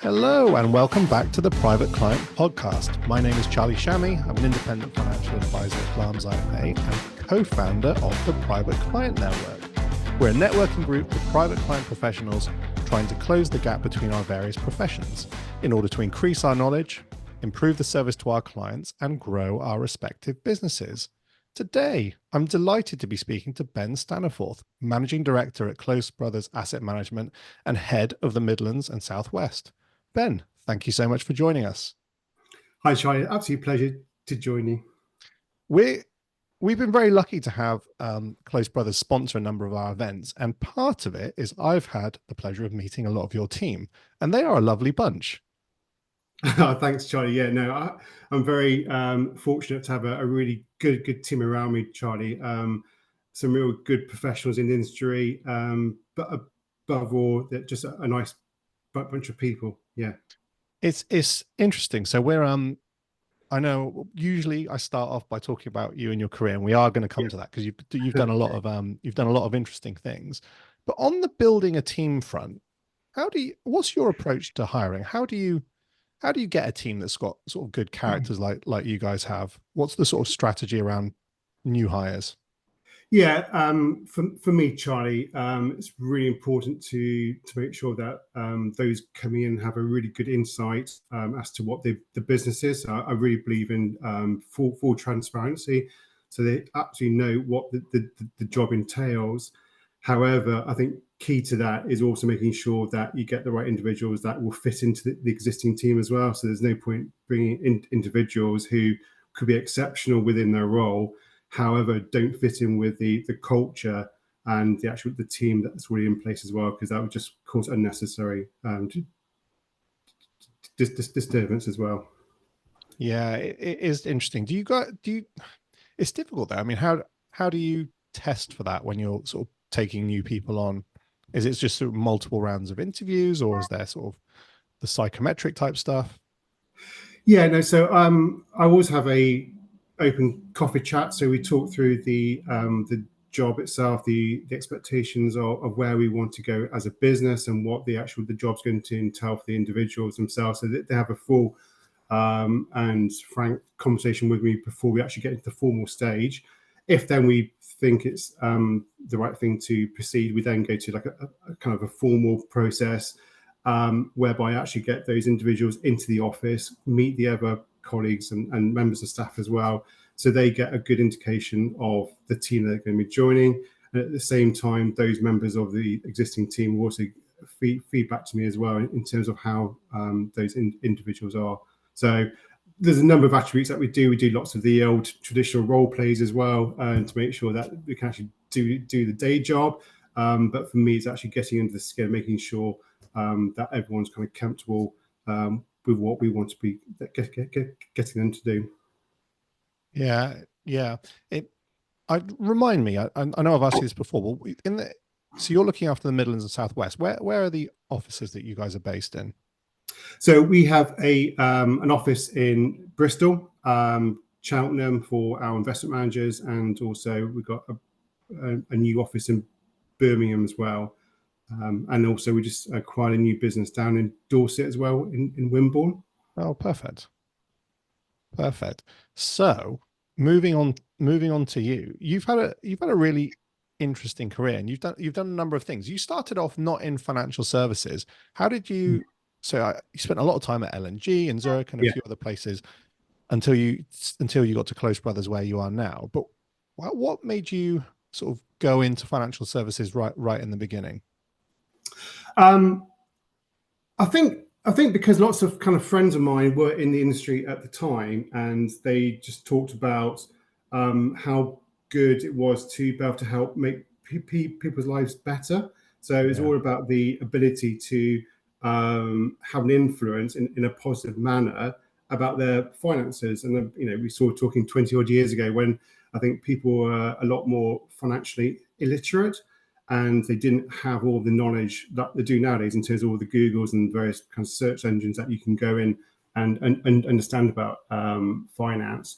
Hello and welcome back to the Private Client Podcast. My name is Charlie Shammy. I'm an independent financial advisor at Glarms IFA and co-founder of the Private Client Network. We're a networking group of private client professionals trying to close the gap between our various professions in order to increase our knowledge, improve the service to our clients, and grow our respective businesses. Today, I'm delighted to be speaking to Ben Staniforth, Managing Director at Close Brothers Asset Management and Head of the Midlands and Southwest. Ben, thank you so much for joining us. Hi, Charlie. Absolute pleasure to join you. We've been very lucky to have Close Brothers sponsor a number of our events, and part of it is I've had the pleasure of meeting a lot of your team, and they are a lovely bunch. Thanks, Charlie. Yeah, no, I'm very fortunate to have a really good team around me, Charlie. Some real good professionals in the industry, but above all, they're just a nice bunch of people. Yeah, it's interesting. So we're I know usually I start off by talking about you and your career, and we are going to come to that because you've done a lot of interesting things. But on the building a team front, what's your approach to hiring? How do you get a team that's got sort of good characters like you guys have? What's the sort of strategy around new hires? Yeah, for me, Charlie, it's really important to make sure that those coming in have a really good insight as to what the business is. I really believe in full transparency, so they absolutely know what the job entails. However, I think key to that is also making sure that you get the right individuals that will fit into the existing team as well. So there's no point bringing in individuals who could be exceptional within their role, however, don't fit in with the culture and the team that's already in place as well, because that would just cause unnecessary disturbance as well. Yeah, it is interesting. It's difficult though. I mean, how do you test for that when you're sort of taking new people on? Is it just sort of multiple rounds of interviews, or is there sort of the psychometric type stuff? Yeah, no. So I always have a open coffee chat. So we talk through the job itself, the expectations of where we want to go as a business, and what the job's going to entail for the individuals themselves, so that they have a full and frank conversation with me before we actually get into the formal stage. If then we think it's the right thing to proceed, we then go to like a kind of a formal process whereby I actually get those individuals into the office, meet the other colleagues and members of staff as well, so they get a good indication of the team they're going to be joining. And at the same time, those members of the existing team will also feed back to me as well in terms of how those individuals are. So there's a number of attributes that we do. We do lots of the old traditional role plays as well, to make sure that we can actually do the day job. But for me, it's actually getting into the skin, making sure that everyone's kind of comfortable with what we want to be getting them to do. Yeah. Remind me. I know I've asked you this before, but so you're looking after the Midlands and Southwest. Where are the offices that you guys are based in? So we have an office in Bristol, Cheltenham for our investment managers, and also we've got a new office in Birmingham as well. And also we just acquired a new business down in Dorset as well, in Wimborne. Oh, perfect. So moving on to you. You've had a really interesting career, and you've done a number of things. You started off not in financial services. How did you? So you spent a lot of time at LNG and Zurich and a few other places until you got to Close Brothers where you are now. But what made you sort of go into financial services right in the beginning? I think because lots of kind of friends of mine were in the industry at the time, and they just talked about how good it was to be able to help make people's lives better. So it's all about the ability to have an influence in a positive manner about their finances. And we saw talking 20 odd years ago when I think people were a lot more financially illiterate, and they didn't have all the knowledge that they do nowadays in terms of all the Googles and various kind of search engines that you can go in and understand about finance.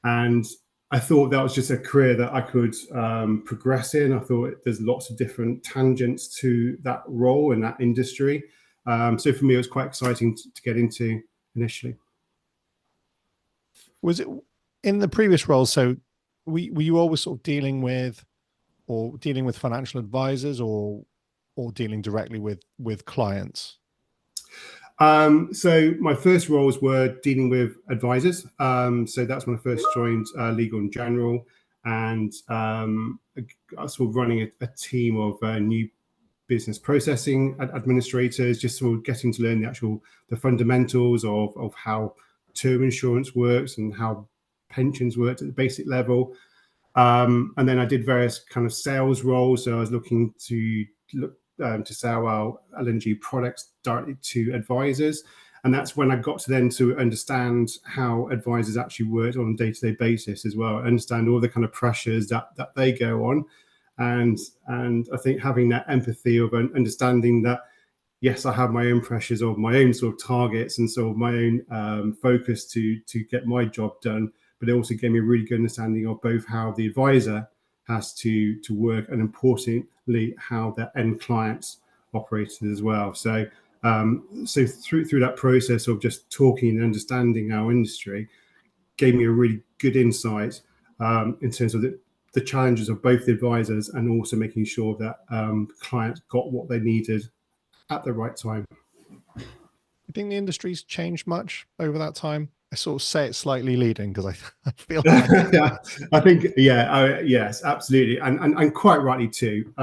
And I thought that was just a career that I could progress in. I thought there's lots of different tangents to that role and that industry. So for me, it was quite exciting to get into initially. Was it in the previous role? So were you always sort of dealing with financial advisors, or dealing directly with clients? So my first roles were dealing with advisors. So that's when I first joined Legal and General, and I was sort of running a team of new business processing administrators, just sort of getting to learn the fundamentals of how term insurance works and how pensions worked at the basic level. And then I did various kind of sales roles. So I was looking to sell our LNG products directly to advisors. And that's when I got to understand how advisors actually work on a day-to-day basis as well, understand all the kind of pressures that they go on. And I think having that empathy of understanding that, yes, I have my own pressures of my own sort of targets and sort of my own focus to get my job done, but it also gave me a really good understanding of both how the advisor has to work, and importantly how their end clients operated as well. So so through that process of just talking and understanding our industry gave me a really good insight in terms of the challenges of both the advisors, and also making sure that clients got what they needed at the right time. You think the industry's changed much over that time? I sort of say it slightly leading because I feel like Yeah, I think, yes, absolutely, and quite rightly too.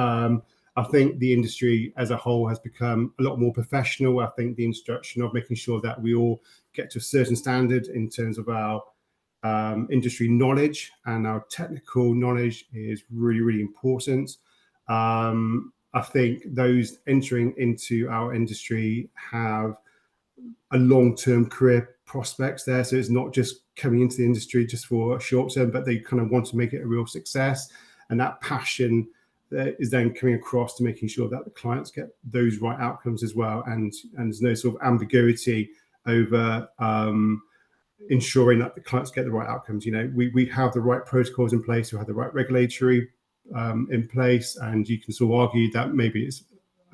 I think the industry as a whole has become a lot more professional. I think the introduction of making sure that we all get to a certain standard in terms of our industry knowledge and our technical knowledge is really, really important. I think those entering into our industry have a long-term career prospects there. So it's not just coming into the industry just for a short term, but they kind of want to make it a real success. And that passion is then coming across to making sure that the clients get those right outcomes as well. And there's no sort of ambiguity over ensuring that the clients get the right outcomes. You know, we have the right protocols in place, we have the right regulatory in place, and you can sort of argue that maybe it's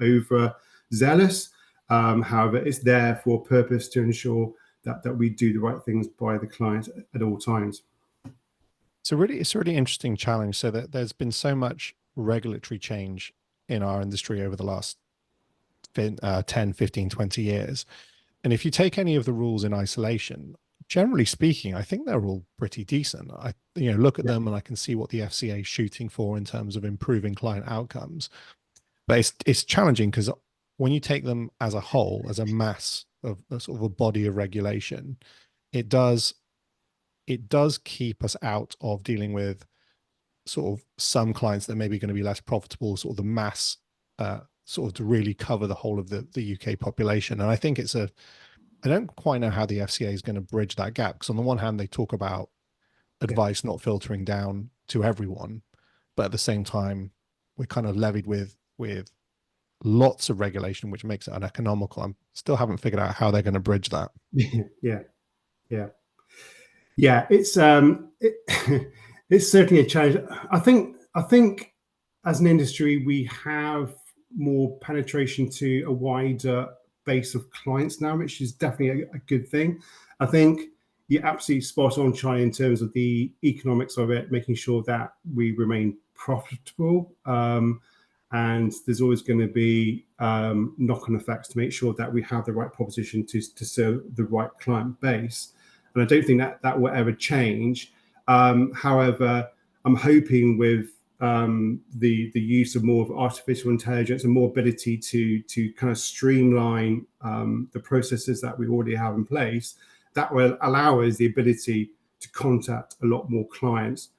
overzealous. However, it's there for a purpose to ensure that we do the right things by the client at all times. it's a really interesting challenge. So that there's been so much regulatory change in our industry over the last 10, 15, 20 years. And if you take any of the rules in isolation, generally speaking, I think they're all pretty decent. I look at them and I can see what the FCA is shooting for in terms of improving client outcomes. But it's challenging because when you take them as a whole, as a mass of a sort of a body of regulation, it does keep us out of dealing with sort of some clients that may be going to be less profitable, sort of the mass, sort of to really cover the whole of the UK population. And I think I don't quite know how the FCA is going to bridge that gap, because on the one hand, they talk about advice not filtering down to everyone, but at the same time, we're kind of levied with lots of regulation, which makes it uneconomical. I still haven't figured out how they're going to bridge that. Yeah. It's it's certainly a challenge. I think as an industry, we have more penetration to a wider base of clients now, which is definitely a good thing. I think you're absolutely spot on, Charlie, in terms of the economics of it, making sure that we remain profitable. And there's always going to be knock-on effects to make sure that we have the right proposition to serve the right client base. And I don't think that will ever change. However, I'm hoping with the use of more of artificial intelligence and more ability to kind of streamline the processes that we already have in place, that will allow us the ability to contact a lot more clients,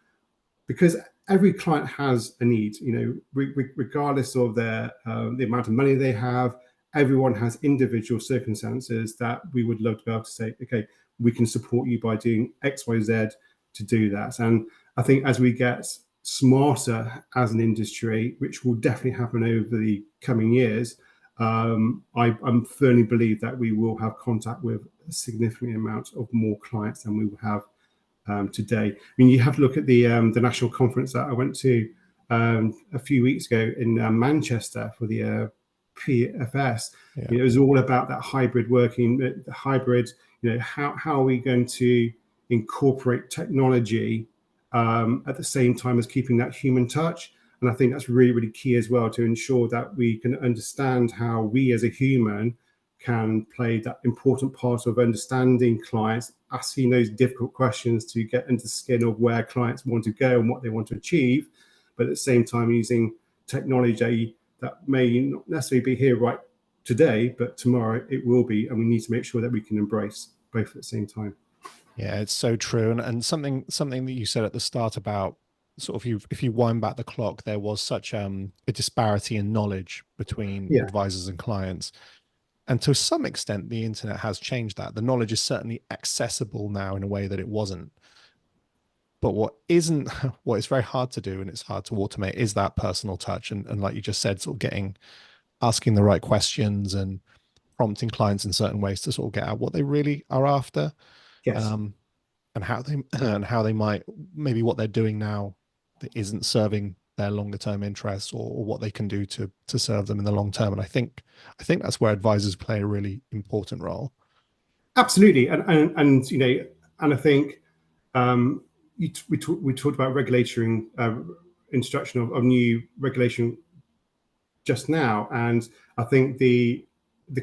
because every client has a need. You know, regardless of the amount of money they have, everyone has individual circumstances that we would love to be able to say, okay, we can support you by doing X, Y, Z to do that. And I think as we get smarter as an industry, which will definitely happen over the coming years, I firmly believe that we will have contact with a significant amount of more clients than we will have today. I mean, you have to look at the national conference that I went to a few weeks ago in Manchester for the PFS, Yeah. it was all about that hybrid working, the hybrid, how are we going to incorporate technology at the same time as keeping that human touch? And I think that's really, really key as well, to ensure that we can understand how we as a human can play that important part of understanding clients, asking those difficult questions to get into the skin of where clients want to go and what they want to achieve, but at the same time using technology that may not necessarily be here right today, but tomorrow it will be, and we need to make sure that we can embrace both at the same time. Yeah, it's so true. And something that you said at the start about sort of, if you wind back the clock, there was such a disparity in knowledge between Yeah. advisors and clients. And to some extent, the internet has changed that. The knowledge is certainly accessible now in a way that it wasn't. But what isn't, what is very hard to do and it's hard to automate, is that personal touch. And like you just said, sort of asking the right questions and prompting clients in certain ways to sort of get out what they really are after. Yes. Um, and how they and how they might, maybe what they're doing now that isn't serving their longer term interests, or what they can do to serve them in the long term. And I think that's where advisors play a really important role. Absolutely. And I think we talked about regulatory introduction of new regulation just now, and I think the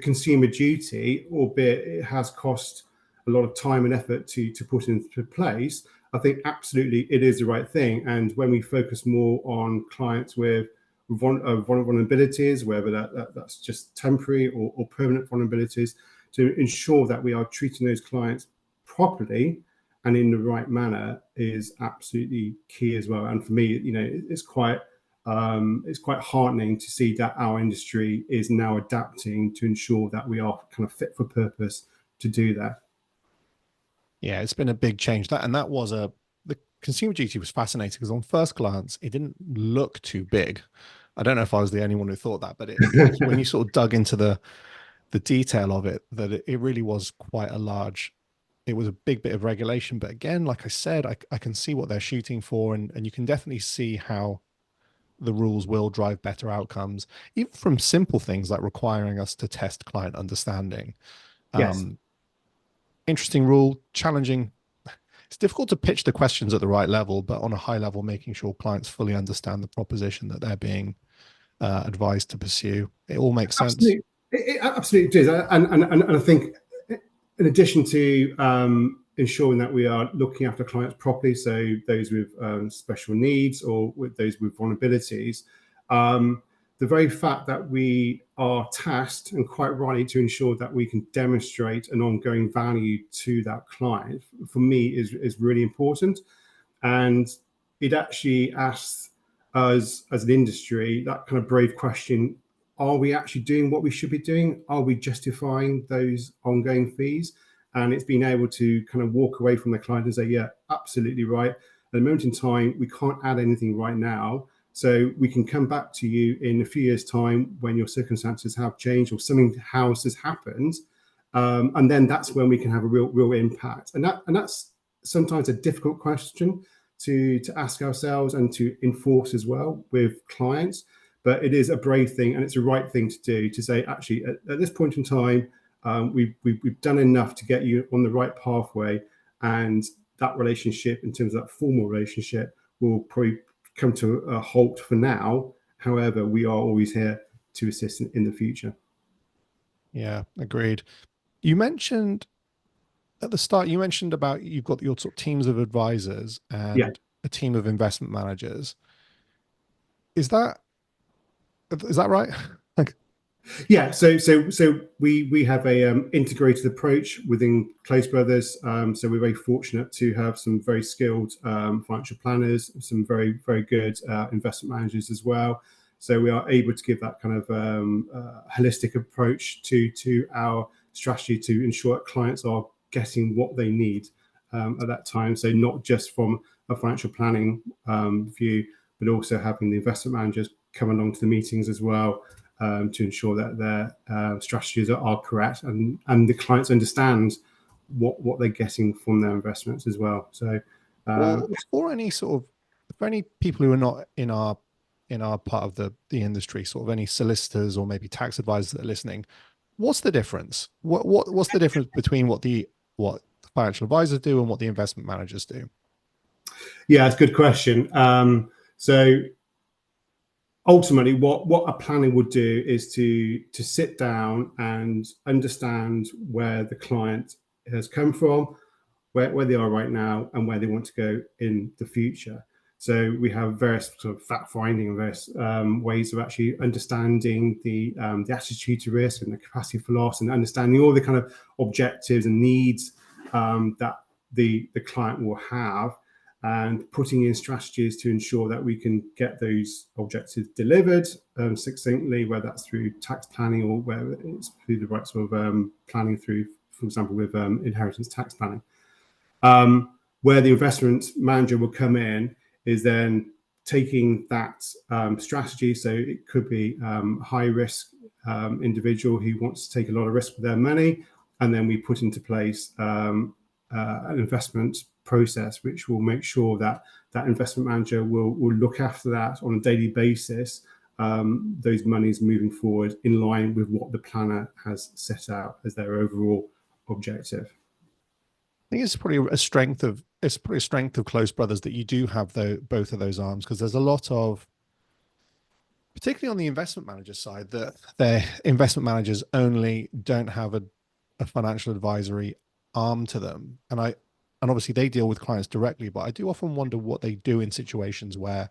consumer duty, albeit it has cost a lot of time and effort to put into place, I think absolutely it is the right thing. And when we focus more on clients with vulnerabilities, whether that's just temporary or permanent vulnerabilities, to ensure that we are treating those clients properly and in the right manner is absolutely key as well. And for me, it's quite heartening to see that our industry is now adapting to ensure that we are kind of fit for purpose to do that. Yeah, it's been a big change. That was the consumer duty was fascinating because on first glance it didn't look too big. I don't know if I was the only one who thought that, but it was when you sort of dug into the detail of it, that it really was quite a large, it was a big bit of regulation. But again, like I said, I can see what they're shooting for, and you can definitely see how the rules will drive better outcomes, even from simple things like requiring us to test client understanding. Yes. Um, Interesting rule, challenging. It's difficult to pitch the questions at the right level, but on a high level, making sure clients fully understand the proposition that they're being advised to pursue. It all makes sense. Absolutely, it absolutely does, and I think in addition to ensuring that we are looking after clients properly, so those with special needs or with those with vulnerabilities, the very fact that we are tasked, and quite rightly, to ensure that we can demonstrate an ongoing value to that client, for me is really important. And it actually asks us as an industry that kind of brave question: are we actually doing what we should be doing? Are we justifying those ongoing fees? And it's being able to kind of walk away from the client and say, yeah, absolutely right. At the moment in time, we can't add anything right now. So we can come back to you in a few years' time when your circumstances have changed or something else has happened. And then that's when we can have a real impact. And that's sometimes a difficult question to ask ourselves and to enforce as well with clients. But it is a brave thing, and it's the right thing to do, to say, actually, at this point in time, we've done enough to get you on the right pathway, and that relationship, in terms of that formal relationship, will probably come to a halt for now. However, we are always here to assist in the future. Yeah, agreed. You mentioned at the start, you mentioned about you've got your sort of teams of advisors Yeah. and a team of investment managers. Is that right? Like, Yeah, so we have a integrated approach within Close Brothers. So we're very fortunate to have some very skilled financial planners, some very good investment managers as well. So we are able to give that kind of holistic approach to our strategy to ensure that clients are getting what they need at that time. So not just from a financial planning view, but also having the investment managers come along to the meetings as well, to ensure that their strategies are correct, and the clients understand what they're getting from their investments as well. So, for any people who are not in our in our part of the industry, sort of any solicitors or maybe tax advisors that are listening, what's the difference? What's the difference between what the financial advisors do and what the investment managers do? Yeah, it's a good question. So ultimately, what a planner would do is to sit down and understand where the client has come from, where they are right now, and where they want to go in the future. So we have various sort of fact finding and various ways of actually understanding the attitude to risk and the capacity for loss, and understanding all the kind of objectives and needs that the client will have, and putting in strategies to ensure that we can get those objectives delivered succinctly, whether that's through tax planning or whether it's through the right sort of planning through, for example, with inheritance tax planning. Where the investment manager will come in is then taking that strategy. So it could be high risk individual who wants to take a lot of risk with their money, and then we put into place an investment process which will make sure that that investment manager will look after that on a daily basis, those monies moving forward in line with what the planner has set out as their overall objective. I think it's probably a strength of Close Brothers that you do have both of those arms, because there's a lot of, particularly on the investment manager side, that their investment managers only don't have a financial advisory arm to them. And obviously they deal with clients directly, but I do often wonder what they do in situations where,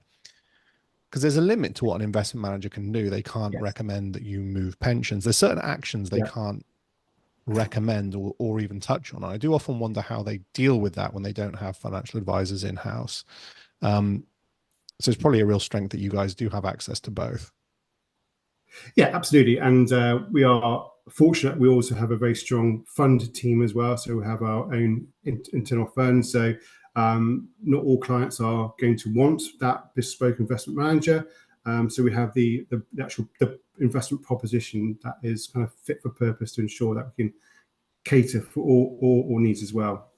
because there's a limit to what an investment manager can do. They can't recommend that you move pensions. There's certain actions they can't recommend or even touch on. I do often wonder how they deal with that when they don't have financial advisors in-house. So it's probably a real strength that you guys do have access to both. Yeah, absolutely. And we are fortunate. We also have a very strong fund team as well. So we have our own internal fund. So not all clients are going to want that bespoke investment manager. So we have the actual investment proposition that is kind of fit for purpose to ensure that we can cater for all needs as well.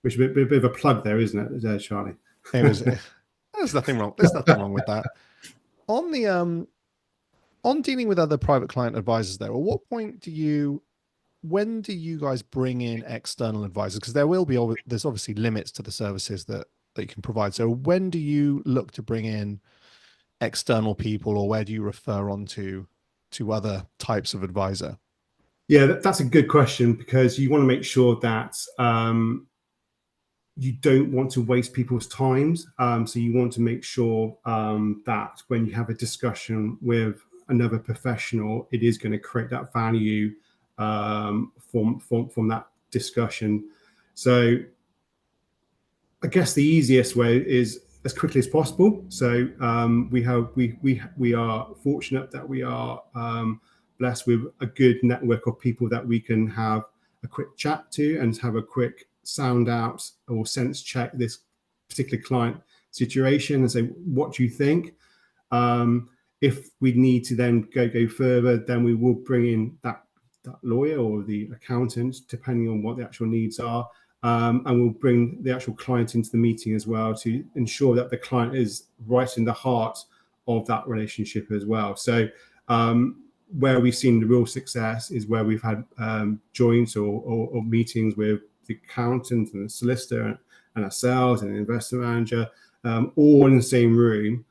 Which is a bit of a plug there, isn't it, Charlie? There's nothing wrong. There's nothing wrong with that. On dealing with other private client advisors there, at what point when do you guys bring in external advisors? Because there's obviously limits to the services that you can provide. So when do you look to bring in external people, or where do you refer on to other types of advisor? Yeah, that's a good question, because you want to make sure that you don't want to waste people's times. So you want to make sure that when you have a discussion with another professional, it is going to create that value from that discussion. So I guess the easiest way is as quickly as possible. So we are fortunate that we are blessed with a good network of people that we can have a quick chat to and have a quick sound out or sense check this particular client situation and say, what do you think? If we need to then go further, then we will bring in that lawyer or the accountant, depending on what the actual needs are. And we'll bring the actual client into the meeting as well to ensure that the client is right in the heart of that relationship as well. So where we've seen the real success is where we've had joint or meetings with the accountant and the solicitor and ourselves and the investment manager, all in the same room,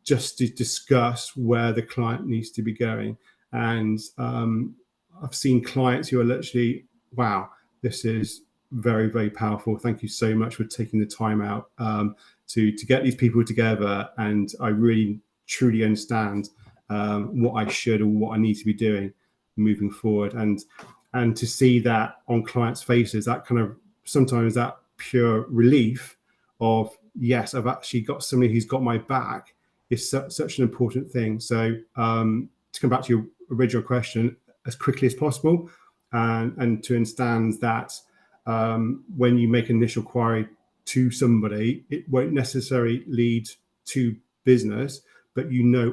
just to discuss where the client needs to be going. And I've seen clients who are literally, wow, this is very, very powerful. Thank you so much for taking the time out to get these people together. And I really, truly understand what I should or what I need to be doing moving forward. And to see that on clients' faces, that kind of sometimes that pure relief of, yes, I've actually got somebody who's got my back is such an important thing. So to come back to your original question, as quickly as possible, and to understand that when you make an initial inquiry to somebody, it won't necessarily lead to business, but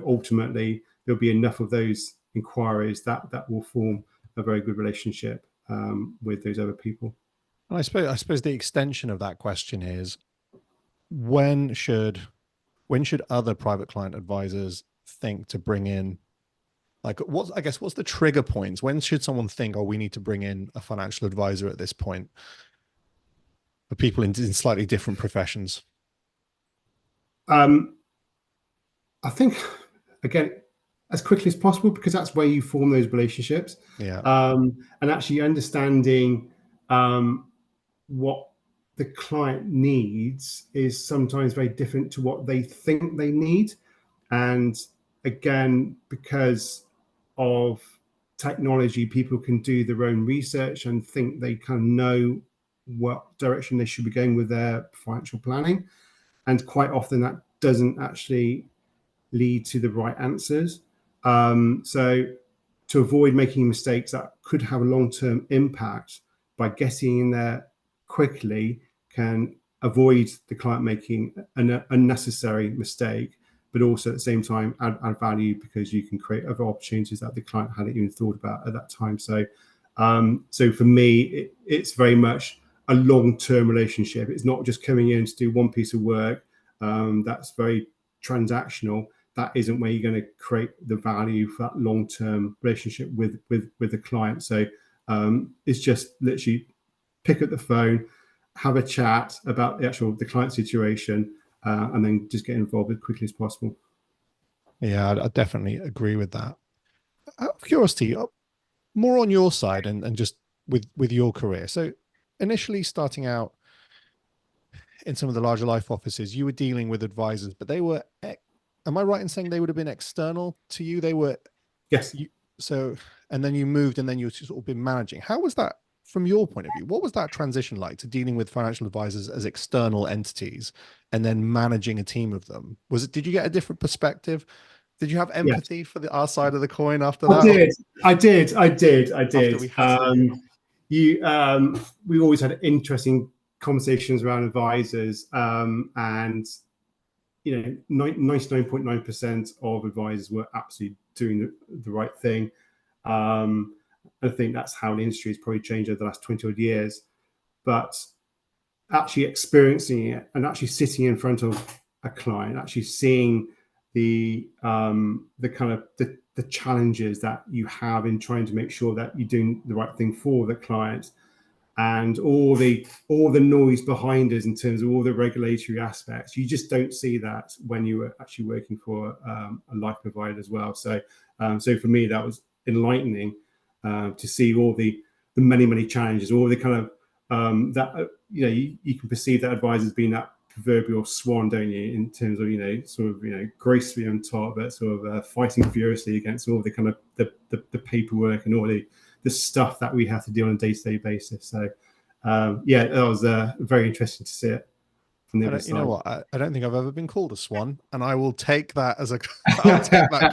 ultimately there'll be enough of those inquiries that will form a very good relationship with those other people. And I suppose the extension of that question is, when should when should other private client advisors think to bring in, like, what's the trigger points? When should someone think, oh, we need to bring in a financial advisor at this point, for people in slightly different professions? Um, I think, again, as quickly as possible, because that's where you form those relationships. Yeah. And actually understanding what the client needs is sometimes very different to what they think they need. And again, because of technology, people can do their own research and think they kind of know what direction they should be going with their financial planning. And quite often that doesn't actually lead to the right answers. So to avoid making mistakes that could have a long-term impact, by getting in there quickly can avoid the client making an unnecessary mistake, but also at the same time add value, because you can create other opportunities that the client hadn't even thought about at that time. So for me, it's very much a long-term relationship. It's not just coming in to do one piece of work that's very transactional. That isn't where you're going to create the value for that long-term relationship with the client. So it's just literally pick up the phone, have a chat about the client situation, and then just get involved as quickly as possible. Yeah, I definitely agree with that. Out of curiosity, more on your side, and just with your career. So initially starting out in some of the larger life offices, you were dealing with advisors, but they were, am I right in saying they would have been external to you? They were, Yes. you, so, and then you moved and then you sort of been managing. How was that from your point of view? What was that transition like, to dealing with financial advisors as external entities and then managing a team of them? Did you get a different perspective? Did you have Yes. empathy for our side of the coin after I that? did. I After did. we had to, We always had interesting conversations around advisors, and 99.9% of advisors were absolutely doing the right thing. I think that's how the industry has probably changed over the last 20 odd years. But actually experiencing it and actually sitting in front of a client, actually seeing the kind of the challenges that you have in trying to make sure that you're doing the right thing for the client, and all the noise behind us in terms of all the regulatory aspects. You just don't see that when you were actually working for a life provider as well. So for me, that was enlightening to see all the many challenges, all the kind of that you can perceive that advisors being that proverbial swan, don't you, in terms of gracefully on top, but sort of fighting furiously against all the kind of the paperwork and all the stuff that we have to do on a day-to-day basis. So that was very interesting to see it from the other side. you know what? I don't think I've ever been called a swan, and I will take that as a. I'll take that.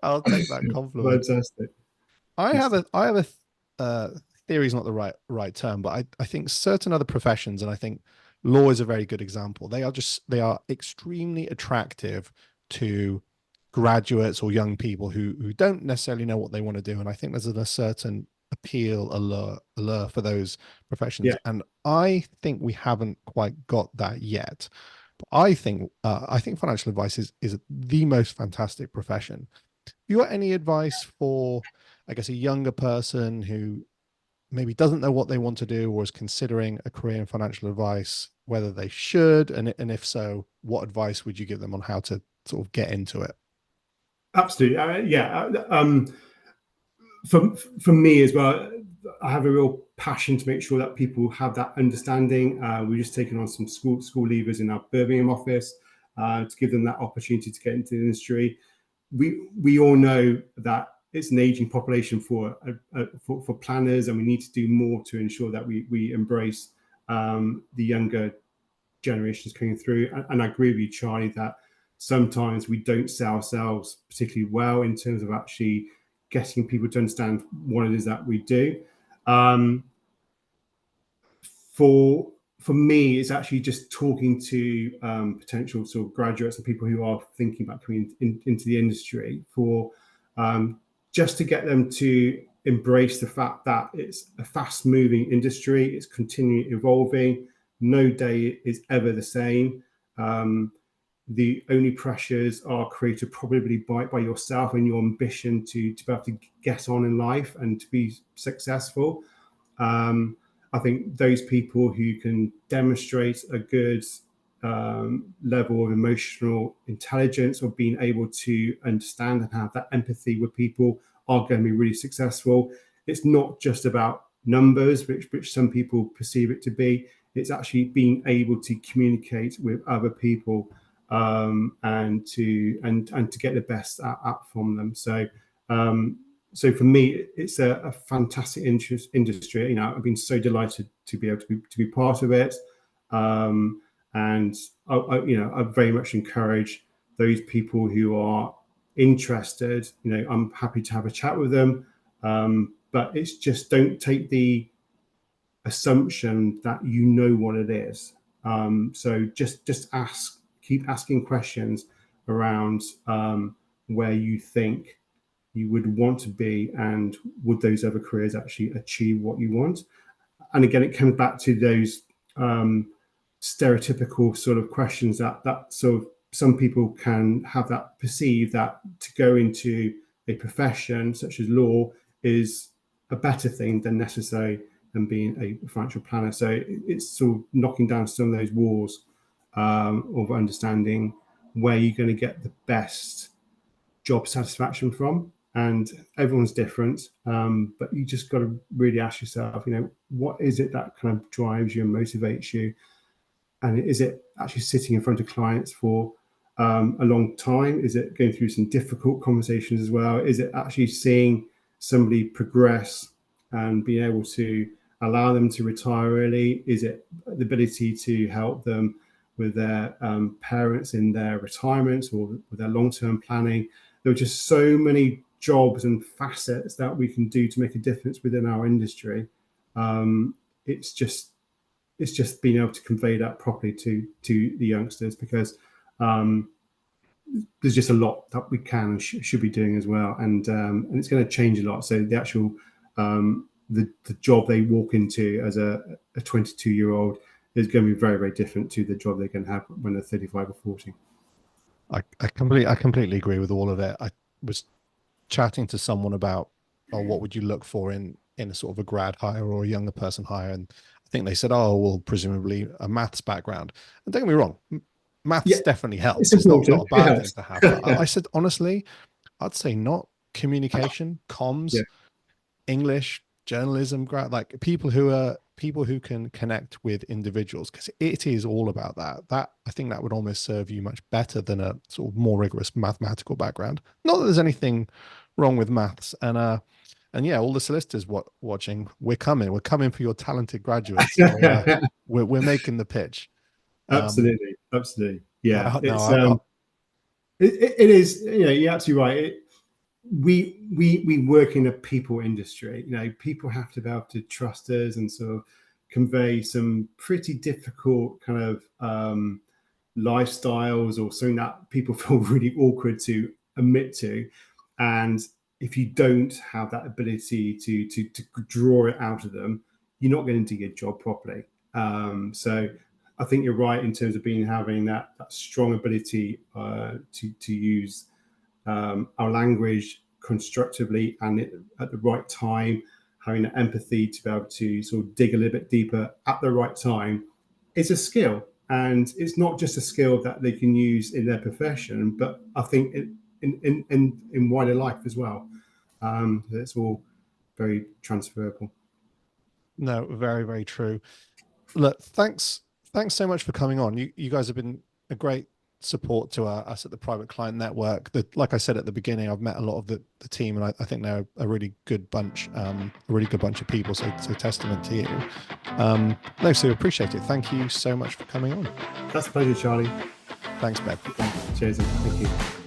I'll take that compliment. Fantastic. I have a theory is not the right term, but I think certain other professions, and I think law is a very good example. They are extremely attractive to graduates or young people who don't necessarily know what they want to do, and I think there's a certain appeal allure for those professions. Yeah. And I think we haven't quite got that yet. But I think financial advice is the most fantastic profession. You got any advice for, I guess, a younger person who maybe doesn't know what they want to do or is considering a career in financial advice, whether they should, and if so, what advice would you give them on how to sort of get into it? Absolutely. For me as well, I have a real passion to make sure that people have that understanding. We've just taken on some school leavers in our Birmingham office to give them that opportunity to get into the industry. We all know that it's an aging population for planners, and we need to do more to ensure that we embrace the younger generations coming through. And I agree with you, Charlie, that sometimes we don't sell ourselves particularly well in terms of actually getting people to understand what it is that we do. For me, it's actually just talking to potential sort of graduates and people who are thinking about coming into the industry, for just to get them to embrace the fact that it's a fast-moving industry. It's continually evolving. No day is ever the same. the only pressures are created probably by yourself and your ambition to be able to get on in life and to be successful. I think those people who can demonstrate a good level of emotional intelligence or being able to understand and have that empathy with people are going to be really successful. It's not just about numbers, which some people perceive it to be. It's actually being able to communicate with other people and to get the best out from them. So for me, it's a fantastic industry. You know, I've been so delighted to be able to be part of it, and I very much encourage those people who are interested. You know, I'm happy to have a chat with them, but it's just don't take the assumption that you know what it is. So just ask, keep asking questions around where you think you would want to be and would those other careers actually achieve what you want. And again, it comes back to those stereotypical sort of questions that sort of some people can have that perceive that to go into a profession such as law is a better thing than necessary than being a financial planner. So it's sort of knocking down some of those walls of understanding where you're going to get the best job satisfaction from. And everyone's different, but you just got to really ask yourself, you know, what is it that kind of drives you and motivates you? And is it actually sitting in front of clients for a long time? Is it going through some difficult conversations as well? Is it actually seeing somebody progress and being able to allow them to retire early? Is it the ability to help them with their parents in their retirement or with their long-term planning? There are just so many jobs and facets that we can do to make a difference within our industry. It's just being able to convey that properly to the youngsters, because there's just a lot that we can and should be doing as well, and it's going to change a lot. So the actual the job they walk into as a 22-year-old is going to be very, very different to the job they're going to have when they're 35 or 40. I completely agree with all of it. I was chatting to someone about, oh, what would you look for in a sort of a grad hire or a younger person hire, and I think they said, oh, well, presumably a maths background. And don't get me wrong, maths definitely helps. It's not a bad thing to have. But I said, honestly, I'd say not communication, comms, English, journalism, like people who can connect with individuals, because it is all about that. I think that would almost serve you much better than a sort of more rigorous mathematical background. Not that there's anything wrong with maths, and yeah, all the solicitors watching, we're coming for your talented graduates. So, we're making the pitch. Absolutely. Yeah, it is. You know, you're absolutely right. We work in a people industry. You know, people have to be able to trust us and sort of convey some pretty difficult kind of lifestyles or something that people feel really awkward to admit to. And if you don't have that ability to draw it out of them, you're not going to do your job properly. So I think you're right in terms of having that strong ability to use our language constructively and at the right time, having the empathy to be able to sort of dig a little bit deeper at the right time is a skill. And it's not just a skill that they can use in their profession, but I think in wider life as well. It's all very transferable. No, very, very true. Look, thanks so much for coming on. You guys have been a great support to us at the Private Client Network. Like I said at the beginning, I've met a lot of the team, and I think they're a really good bunch, of people. So testament to you. No, so appreciate it. Thank you so much for coming on. That's a pleasure, Charlie. Thanks, Ben. Cheers, and thank you.